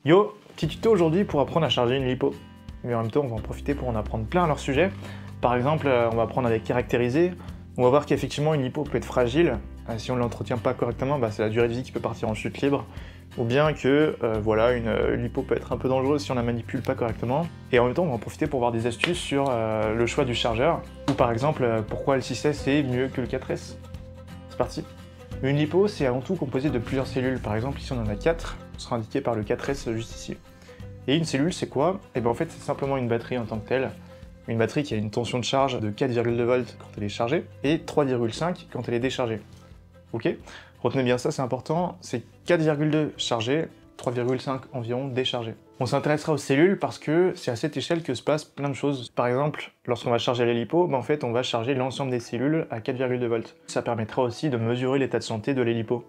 Yo, petit tuto aujourd'hui pour apprendre à charger une lipo. Mais en même temps, on va en profiter pour en apprendre plein à leur sujet. Par exemple, on va apprendre à les caractériser. On va voir qu'effectivement, une lipo peut être fragile. Si on ne l'entretient pas correctement, c'est la durée de vie qui peut partir en chute libre. Ou bien que voilà, une lipo peut être un peu dangereuse si on la manipule pas correctement. Et en même temps, on va en profiter pour voir des astuces sur le choix du chargeur. Ou par exemple, pourquoi le 6S est mieux que le 4S. C'est parti. Une lipo, c'est avant tout composé de plusieurs cellules. Par exemple, ici on en a 4, ce sera indiqué par le 4S juste ici. Et une cellule, c'est quoi? Et bien en fait, c'est simplement une batterie en tant que telle. Une batterie qui a une tension de charge de 4,2 volts quand elle est chargée et 3,5 quand elle est déchargée. Ok? Retenez bien ça, c'est important, c'est 4,2 chargé, 3,5 environ déchargé. On s'intéressera aux cellules parce que c'est à cette échelle que se passent plein de choses. Par exemple, lorsqu'on va charger les lipos, en fait on va charger l'ensemble des cellules à 4,2 volts. Ça permettra aussi de mesurer l'état de santé de l'hélipo.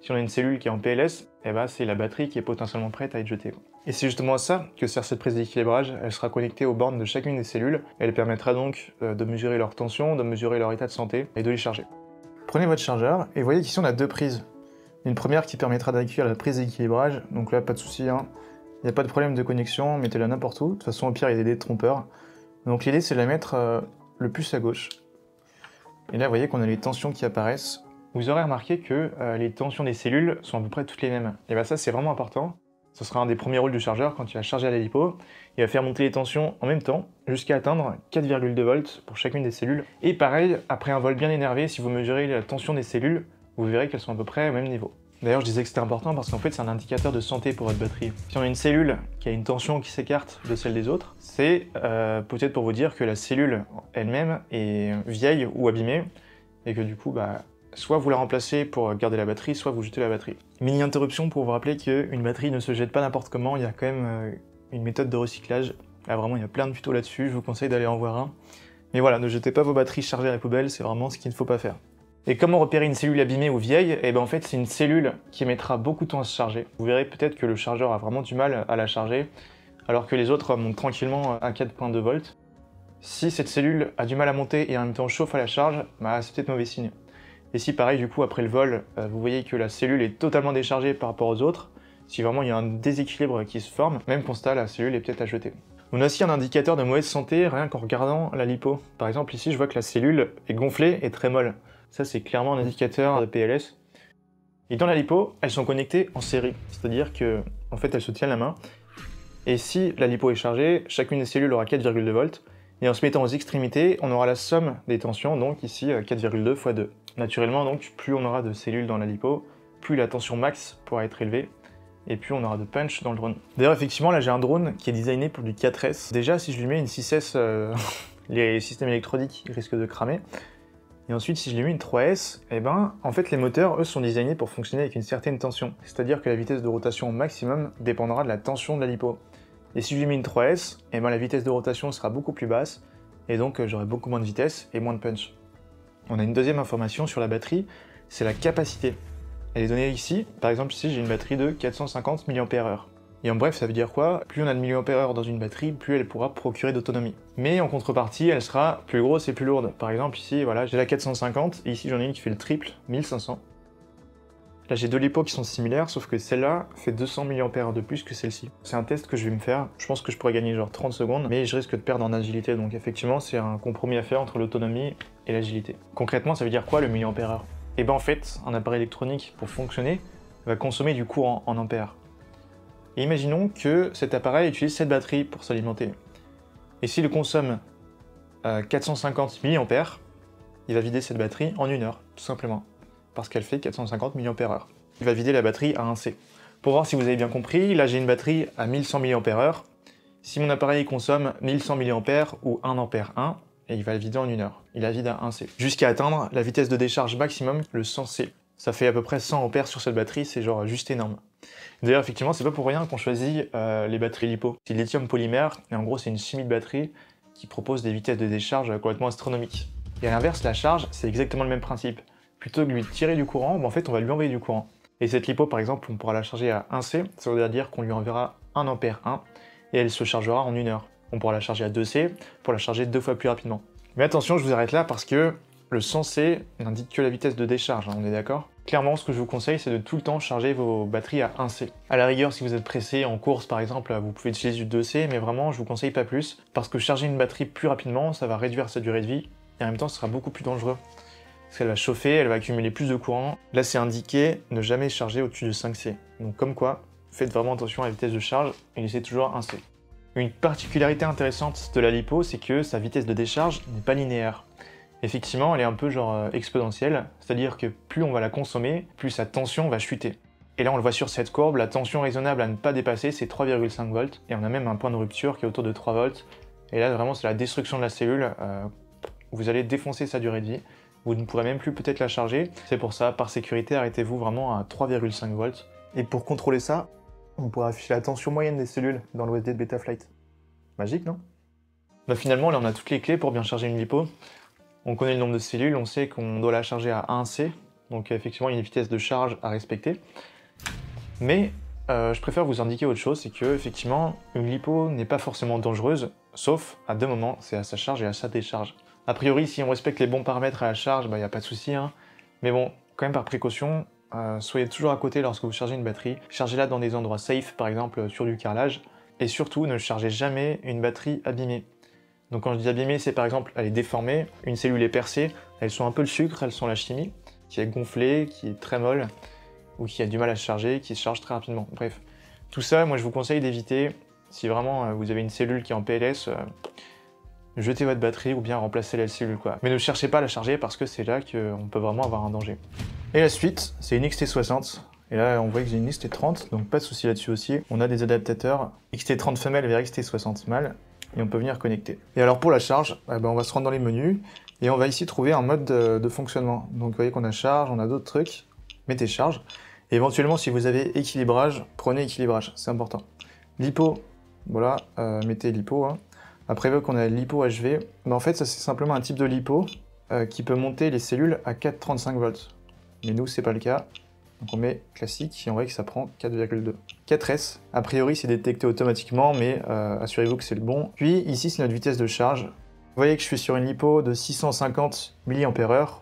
Si on a une cellule qui est en PLS, c'est la batterie qui est potentiellement prête à être jetée. Et c'est justement à ça que sert cette prise d'équilibrage. Elle sera connectée aux bornes de chacune des cellules. Elle permettra donc de mesurer leur tension, de mesurer leur état de santé et de les charger. Prenez votre chargeur et voyez qu'ici on a deux prises. Une première qui permettra d'accueillir la prise d'équilibrage, donc là pas de souci, il n'y a pas de problème de connexion, mettez-la n'importe où. De toute façon au pire il y a des détrompeurs. Donc l'idée c'est de la mettre le plus à gauche. Et là vous voyez qu'on a les tensions qui apparaissent. Vous aurez remarqué que les tensions des cellules sont à peu près toutes les mêmes. Et ça c'est vraiment important. Ce sera un des premiers rôles du chargeur quand il va charger à la lipo. Il va faire monter les tensions en même temps jusqu'à atteindre 4,2 volts pour chacune des cellules. Et pareil, après un vol bien énervé, si vous mesurez la tension des cellules, vous verrez qu'elles sont à peu près au même niveau. D'ailleurs, je disais que c'était important parce qu'en fait, c'est un indicateur de santé pour votre batterie. Si on a une cellule qui a une tension qui s'écarte de celle des autres, c'est peut-être pour vous dire que la cellule elle-même est vieille ou abîmée et que du coup, soit vous la remplacez pour garder la batterie, soit vous jetez la batterie. Mini interruption pour vous rappeler qu'une batterie ne se jette pas n'importe comment, il y a quand même une méthode de recyclage. Là vraiment, il y a plein de tutos là-dessus, je vous conseille d'aller en voir un. Mais voilà, ne jetez pas vos batteries chargées à la poubelle, c'est vraiment ce qu'il ne faut pas faire. Et comment repérer une cellule abîmée ou vieille? En fait, c'est une cellule qui mettra beaucoup de temps à se charger. Vous verrez peut-être que le chargeur a vraiment du mal à la charger, alors que les autres montent tranquillement à 4,2 volts. Si cette cellule a du mal à monter et en même temps chauffe à la charge, c'est peut-être mauvais signe. Et si pareil, du coup, après le vol, vous voyez que la cellule est totalement déchargée par rapport aux autres, si vraiment il y a un déséquilibre qui se forme, même constat, la cellule est peut-être à jeter. On a aussi un indicateur de mauvaise santé rien qu'en regardant la lipo. Par exemple, ici, je vois que la cellule est gonflée et très molle. Ça, c'est clairement un indicateur de PLS. Et dans la lipo, elles sont connectées en série, c'est-à-dire que, en fait, elles se tiennent la main. Et si la lipo est chargée, chacune des cellules aura 4,2 volts. Et en se mettant aux extrémités, on aura la somme des tensions, donc ici 4,2 x 2. Naturellement, donc, plus on aura de cellules dans la lipo, plus la tension max pourra être élevée, et plus on aura de punch dans le drone. D'ailleurs, effectivement, là j'ai un drone qui est designé pour du 4S. Déjà, si je lui mets une 6S, les systèmes électroniques risquent de cramer. Et ensuite, si je lui mets une 3S, en fait, les moteurs, eux, sont designés pour fonctionner avec une certaine tension. C'est-à-dire que la vitesse de rotation au maximum dépendra de la tension de la lipo. Et si je lui mets une 3S, la vitesse de rotation sera beaucoup plus basse, et donc j'aurai beaucoup moins de vitesse et moins de punch. On a une deuxième information sur la batterie, c'est la capacité. Elle est donnée ici, par exemple ici j'ai une batterie de 450 mAh. Et en bref, ça veut dire quoi? Plus on a de mAh dans une batterie, plus elle pourra procurer d'autonomie. Mais en contrepartie, elle sera plus grosse et plus lourde. Par exemple ici, voilà, j'ai la 450, et ici j'en ai une qui fait le triple, 1500. Là j'ai deux lipos qui sont similaires, sauf que celle-là fait 200 mAh de plus que celle-ci. C'est un test que je vais me faire, je pense que je pourrais gagner genre 30 secondes, mais je risque de perdre en agilité, donc effectivement c'est un compromis à faire entre l'autonomie et l'agilité. Concrètement, ça veut dire quoi le milliampère-heure? En fait, un appareil électronique, pour fonctionner, va consommer du courant en ampères. Et imaginons que cet appareil utilise cette batterie pour s'alimenter. Et s'il consomme 450 mAh, il va vider cette batterie en 1 heure, tout simplement. Parce qu'elle fait 450 mAh. Il va vider la batterie à 1C. Pour voir si vous avez bien compris, là j'ai une batterie à 1100 mAh. Si mon appareil consomme 1100 mAh ou 1 ampère 1, et il va le vider en 1 heure. Il la vide à 1C. Jusqu'à atteindre la vitesse de décharge maximum, le 100C. Ça fait à peu près 100 ampères sur cette batterie, c'est genre juste énorme. D'ailleurs, effectivement, c'est pas pour rien qu'on choisit les batteries LiPo. C'est lithium polymère, et en gros c'est une chimie de batterie qui propose des vitesses de décharge complètement astronomiques. Et à l'inverse, la charge, c'est exactement le même principe. Plutôt que de lui tirer du courant, en fait on va lui envoyer du courant. Et cette lipo par exemple, on pourra la charger à 1C, ça veut dire qu'on lui enverra 1 ampère 1, et elle se chargera en 1 heure. On pourra la charger à 2C, pour la charger 2 fois plus rapidement. Mais attention, je vous arrête là parce que le 100C n'indique que la vitesse de décharge, on est d'accord? Clairement, ce que je vous conseille, c'est de tout le temps charger vos batteries à 1C. À la rigueur, si vous êtes pressé en course par exemple, vous pouvez utiliser du 2C, mais vraiment, je vous conseille pas plus, parce que charger une batterie plus rapidement, ça va réduire sa durée de vie, et en même temps, ce sera beaucoup plus dangereux. Parce qu'elle va chauffer, elle va accumuler plus de courant. Là, c'est indiqué ne jamais charger au-dessus de 5C. Donc comme quoi, faites vraiment attention à la vitesse de charge, et laissez toujours 1C. Une particularité intéressante de la lipo, c'est que sa vitesse de décharge n'est pas linéaire. Effectivement, elle est un peu genre exponentielle, c'est-à-dire que plus on va la consommer, plus sa tension va chuter. Et là, on le voit sur cette courbe, la tension raisonnable à ne pas dépasser, c'est 3,5 volts, et on a même un point de rupture qui est autour de 3 volts. Et là, vraiment, c'est la destruction de la cellule, vous allez défoncer sa durée de vie, vous ne pourrez même plus peut-être la charger. C'est pour ça, par sécurité, arrêtez-vous vraiment à 3,5 volts. Et pour contrôler ça, on pourra afficher la tension moyenne des cellules dans l'OSD de Betaflight. Magique, non? Bah finalement, là, on a toutes les clés pour bien charger une lipo. On connaît le nombre de cellules, on sait qu'on doit la charger à 1C, donc effectivement il y a une vitesse de charge à respecter. Mais je préfère vous indiquer autre chose, c'est que effectivement une lipo n'est pas forcément dangereuse, sauf à deux moments, c'est à sa charge et à sa décharge. A priori, si on respecte les bons paramètres à la charge, il n'y a pas de souci, hein. Mais bon, quand même par précaution, soyez toujours à côté lorsque vous chargez une batterie. Chargez-la dans des endroits safe, par exemple sur du carrelage, et surtout ne chargez jamais une batterie abîmée. Donc quand je dis abîmée, c'est par exemple, elle est déformée, une cellule est percée, elles sont un peu le sucre, elles sont la chimie, qui est gonflée, qui est très molle, ou qui a du mal à se charger, qui se charge très rapidement. Bref, tout ça, moi je vous conseille d'éviter. Si vraiment vous avez une cellule qui est en PLS, jetez votre batterie ou bien remplacez la cellule, quoi. Mais ne cherchez pas à la charger parce que c'est là qu'on peut vraiment avoir un danger. Et la suite, c'est une XT60. Et là, on voit que j'ai une XT30, donc pas de souci là-dessus aussi. On a des adaptateurs XT30 femelle vers XT60 mâle. Et on peut venir connecter. Et alors pour la charge, on va se rendre dans les menus et on va ici trouver un mode de fonctionnement. Donc vous voyez qu'on a charge, on a d'autres trucs, mettez charge. Et éventuellement si vous avez équilibrage, prenez équilibrage, c'est important. Lipo, voilà, mettez lipo. Hein. Après qu'on a lipo HV, en fait ça c'est simplement un type de lipo qui peut monter les cellules à 4,35 volts. Mais nous c'est pas le cas. Donc on met classique et on voit que ça prend 4,2. 4S, a priori c'est détecté automatiquement, mais assurez-vous que c'est le bon. Puis ici c'est notre vitesse de charge. Vous voyez que je suis sur une lipo de 650 mAh,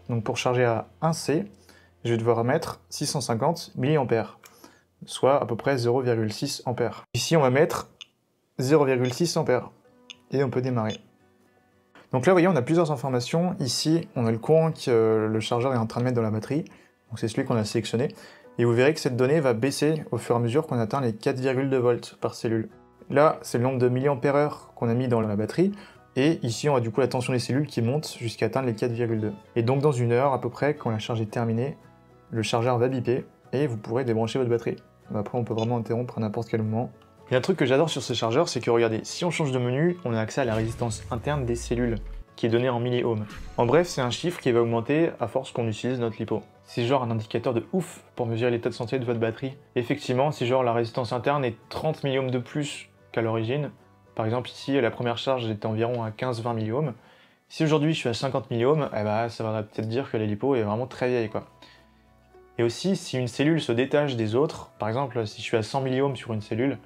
donc pour charger à 1C, je vais devoir mettre 650 mA, soit à peu près 0,6 A. Ici on va mettre 0,6 A, et on peut démarrer. Donc là vous voyez on a plusieurs informations. Ici on a le courant que le chargeur est en train de mettre dans la batterie. Donc c'est celui qu'on a sélectionné, et vous verrez que cette donnée va baisser au fur et à mesure qu'on atteint les 4,2 volts par cellule. Là, c'est le nombre de milliampères-heure qu'on a mis dans la batterie, et ici on a du coup la tension des cellules qui monte jusqu'à atteindre les 4,2. Et donc dans une heure à peu près, quand la charge est terminée, le chargeur va biper, et vous pourrez débrancher votre batterie. Après on peut vraiment interrompre à n'importe quel moment. Il y a un truc que j'adore sur ce chargeur, c'est que regardez, si on change de menu, on a accès à la résistance interne des cellules, qui est donnée en milliohms. En bref, c'est un chiffre qui va augmenter à force qu'on utilise notre lipo. C'est genre un indicateur de ouf pour mesurer l'état de santé de votre batterie. Effectivement, si genre la résistance interne est 30 milliohms de plus qu'à l'origine, par exemple ici la première charge était environ à 15-20 milliohms, si aujourd'hui je suis à 50 milliohms, ça va peut-être dire que la lipo est vraiment très vieille, quoi. Et aussi, si une cellule se détache des autres, par exemple si je suis à 100 milliohms sur une cellule,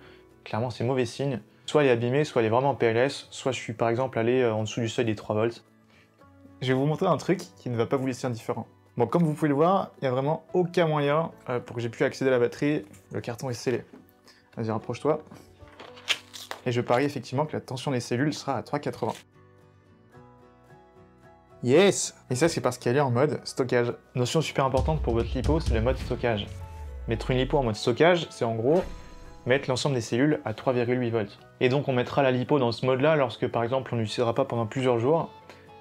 clairement c'est mauvais signe. Soit elle est abîmée, soit elle est vraiment en PLS, soit je suis par exemple allé en dessous du seuil des 3 volts. Je vais vous montrer un truc qui ne va pas vous laisser indifférent. Bon, comme vous pouvez le voir, il n'y a vraiment aucun moyen pour que j'ai pu accéder à la batterie. Le carton est scellé. Vas-y, rapproche-toi. Et je parie effectivement que la tension des cellules sera à 3,80. Yes! Et ça, c'est parce qu'elle est en mode stockage. Notion super importante pour votre lipo, c'est le mode stockage. Mettre une lipo en mode stockage, c'est en gros mettre l'ensemble des cellules à 3,8 volts. Et donc on mettra la lipo dans ce mode-là lorsque par exemple on n'utilisera pas pendant plusieurs jours.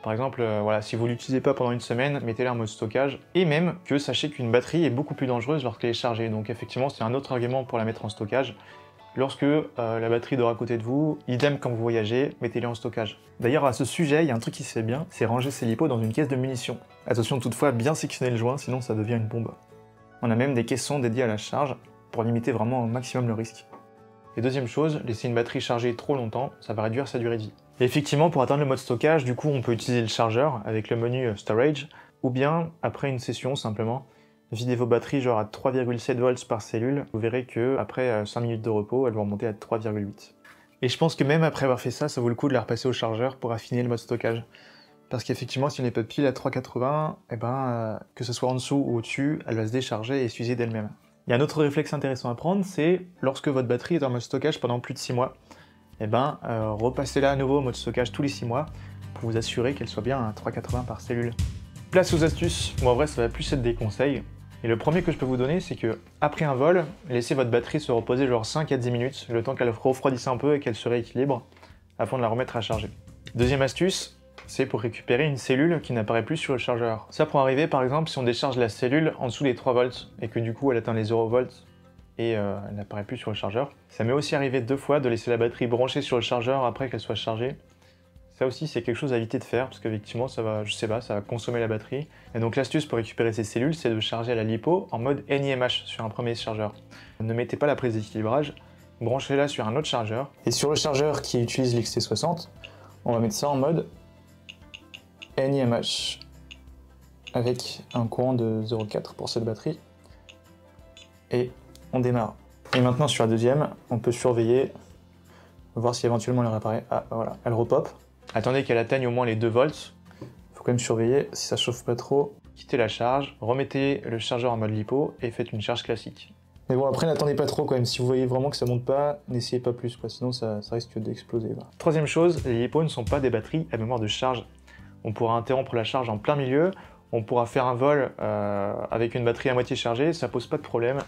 Par exemple, voilà, si vous ne l'utilisez pas pendant une semaine, mettez-la en mode stockage. Et même que sachez qu'une batterie est beaucoup plus dangereuse lorsqu'elle est chargée. Donc effectivement, c'est un autre argument pour la mettre en stockage. Lorsque la batterie dort à côté de vous, idem quand vous voyagez, mettez-les en stockage. D'ailleurs, à ce sujet, il y a un truc qui se fait bien, c'est ranger ses lipos dans une caisse de munitions. Attention toutefois à bien sectionner le joint, sinon ça devient une bombe. On a même des caissons dédiés à la charge, pour limiter vraiment au maximum le risque. Et deuxième chose, laisser une batterie chargée trop longtemps, ça va réduire sa durée de vie. Et effectivement, pour atteindre le mode stockage, du coup, on peut utiliser le chargeur avec le menu Storage, ou bien, après une session, simplement, vider vos batteries genre à 3,7 volts par cellule. Vous verrez que après 5 minutes de repos, elles vont remonter à 3,8. Et je pense que même après avoir fait ça, ça vaut le coup de la repasser au chargeur pour affiner le mode stockage. parce qu'effectivement, si on n'est pas pile à 3,80, que ce soit en dessous ou au-dessus, elle va se décharger et s'user d'elle-même. Il y a un autre réflexe intéressant à prendre, c'est lorsque votre batterie est en mode stockage pendant plus de 6 mois, repassez-la à nouveau en mode stockage tous les 6 mois pour vous assurer qu'elle soit bien à 3,80 par cellule. Place aux astuces. Bon, en vrai, ça va plus être des conseils. Et le premier que je peux vous donner, c'est que après un vol, laissez votre batterie se reposer genre 5 à 10 minutes, le temps qu'elle refroidisse un peu et qu'elle se rééquilibre, afin de la remettre à charger. Deuxième astuce, c'est pour récupérer une cellule qui n'apparaît plus sur le chargeur. Ça pour arriver, par exemple, si on décharge la cellule en dessous des 3 volts, et que du coup elle atteint les 0 volts, et elle n'apparaît plus sur le chargeur. Ça m'est aussi arrivé 2 fois de laisser la batterie branchée sur le chargeur après qu'elle soit chargée. Ça aussi, c'est quelque chose à éviter de faire, parce qu'effectivement, ça va consommer la batterie. Et donc l'astuce pour récupérer ces cellules, c'est de charger la LiPo en mode NiMH sur un premier chargeur. Ne mettez pas la prise d'équilibrage, branchez-la sur un autre chargeur. Et sur le chargeur qui utilise l'XT60, on va mettre ça en mode NiMH, avec un courant de 0,4 pour cette batterie. Et on démarre. Et maintenant sur la deuxième, on peut surveiller, voir si éventuellement elle réapparaît. Ah voilà, elle repop. Attendez qu'elle atteigne au moins les 2 volts. Faut quand même surveiller si ça chauffe pas trop. Quittez la charge, remettez le chargeur en mode LiPo et faites une charge classique. Mais bon, après n'attendez pas trop quand même. Si vous voyez vraiment que ça monte pas, n'essayez pas plus, quoi. Sinon ça risque d'exploser. Troisième chose, les LiPo ne sont pas des batteries à mémoire de charge. On pourra interrompre la charge en plein milieu, on pourra faire un vol avec une batterie à moitié chargée, ça pose pas de problème.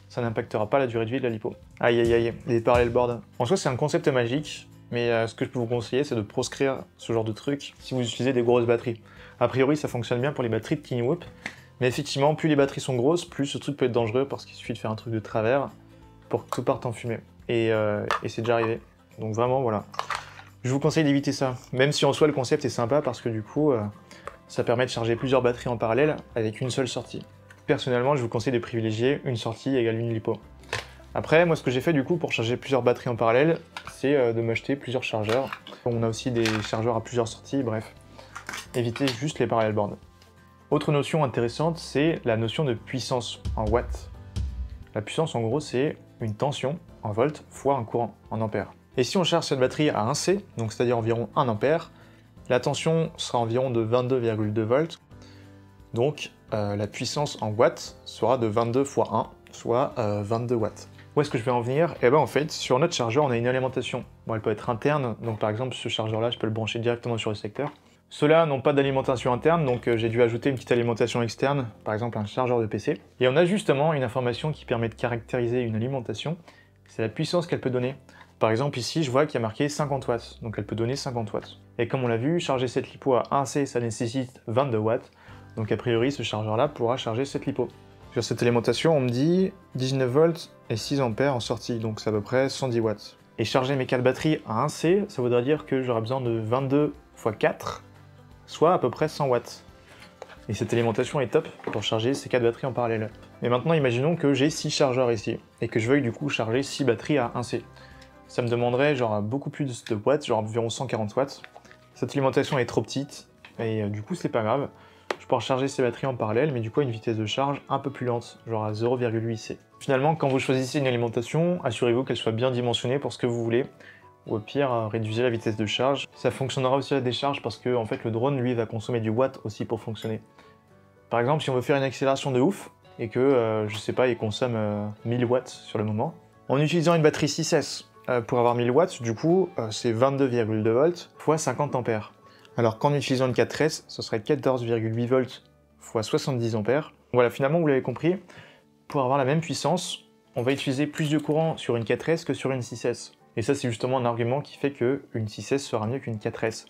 Ça n'impactera pas la durée de vie de la LiPo. Aïe aïe aïe, les parallel boards. En soi, c'est un concept magique, mais ce que je peux vous conseiller, c'est de proscrire ce genre de truc si vous utilisez des grosses batteries. A priori, ça fonctionne bien pour les batteries de KineWhoop, mais effectivement, plus les batteries sont grosses, plus ce truc peut être dangereux parce qu'il suffit de faire un truc de travers pour que tout parte en fumée. Et c'est déjà arrivé. Donc vraiment, voilà. Je vous conseille d'éviter ça, même si en soi, le concept est sympa parce que du coup, ça permet de charger plusieurs batteries en parallèle avec une seule sortie. Personnellement, je vous conseille de privilégier une sortie égale une LiPo. Après, moi, ce que j'ai fait du coup pour charger plusieurs batteries en parallèle, c'est de m'acheter plusieurs chargeurs. On a aussi des chargeurs à plusieurs sorties, bref. Évitez juste les parallel boards. Autre notion intéressante, c'est la notion de puissance en watts. La puissance, en gros, c'est une tension en volts fois un courant en ampères. Et si on charge cette batterie à 1C, donc c'est-à-dire environ 1 ampère, la tension sera environ de 22,2 volts. Donc, la puissance en watts sera de 22 fois 1, soit 22 watts. Où est-ce que je vais en venir? Eh bien en fait, sur notre chargeur, on a une alimentation. Bon, elle peut être interne, donc par exemple, ce chargeur-là, je peux le brancher directement sur le secteur. Ceux-là n'ont pas d'alimentation interne, donc j'ai dû ajouter une petite alimentation externe, par exemple un chargeur de PC. Et on a justement une information qui permet de caractériser une alimentation, c'est la puissance qu'elle peut donner. Par exemple, ici, je vois qu'il y a marqué 50 watts, donc elle peut donner 50 watts. Et comme on l'a vu, charger cette LiPo à 1C, ça nécessite 22 watts. Donc a priori, ce chargeur-là pourra charger cette LiPo. Sur cette alimentation, on me dit 19 volts et 6 ampères en sortie, donc c'est à peu près 110 watts. Et charger mes 4 batteries à 1C, ça voudrait dire que j'aurai besoin de 22 x 4, soit à peu près 100 watts. Et cette alimentation est top pour charger ces 4 batteries en parallèle. Mais maintenant, imaginons que j'ai 6 chargeurs ici, et que je veuille du coup charger 6 batteries à 1C. Ça me demanderait genre beaucoup plus de watts, genre environ 140 watts. Cette alimentation est trop petite, et du coup c'est pas grave. Je peux recharger ces batteries en parallèle, mais du coup à une vitesse de charge un peu plus lente, genre à 0,8 C. Finalement, quand vous choisissez une alimentation, assurez-vous qu'elle soit bien dimensionnée pour ce que vous voulez, ou au pire, réduisez la vitesse de charge. Ça fonctionnera aussi à la décharge parce que en fait, le drone, lui, va consommer du watt aussi pour fonctionner. Par exemple, si on veut faire une accélération de ouf, et que, je sais pas, il consomme 1000 watts sur le moment, en utilisant une batterie 6S pour avoir 1000 watts, du coup, c'est 22,2 volts fois 50 ampères. Alors qu'en utilisant une 4S, ce serait 14,8 volts x 70 ampères. Voilà, finalement, vous l'avez compris, pour avoir la même puissance, on va utiliser plus de courant sur une 4S que sur une 6S. Et ça, c'est justement un argument qui fait qu'une 6S sera mieux qu'une 4S.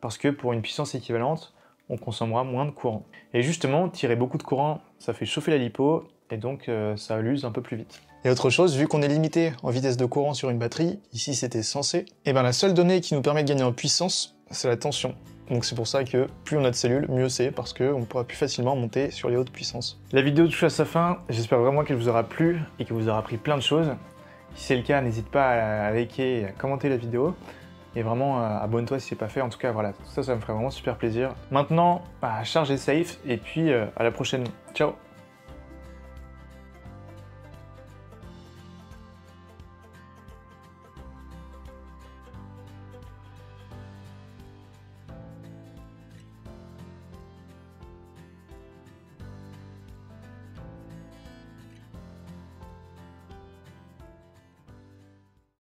Parce que pour une puissance équivalente, on consommera moins de courant. Et justement, tirer beaucoup de courant, ça fait chauffer la LiPo, et donc ça l'use un peu plus vite. Et autre chose, vu qu'on est limité en vitesse de courant sur une batterie, ici c'était 100C, et bien la seule donnée qui nous permet de gagner en puissance, c'est la tension. Donc c'est pour ça que plus on a de cellules, mieux c'est, parce qu'on pourra plus facilement monter sur les hautes puissances. La vidéo touche à sa fin, j'espère vraiment qu'elle vous aura plu, et qu'elle vous aura appris plein de choses. Si c'est le cas, n'hésite pas à liker et à commenter la vidéo. Et vraiment, abonne-toi si c'est pas fait. En tout cas, voilà, ça me ferait vraiment super plaisir. Maintenant, chargez safe, et puis à la prochaine. Ciao!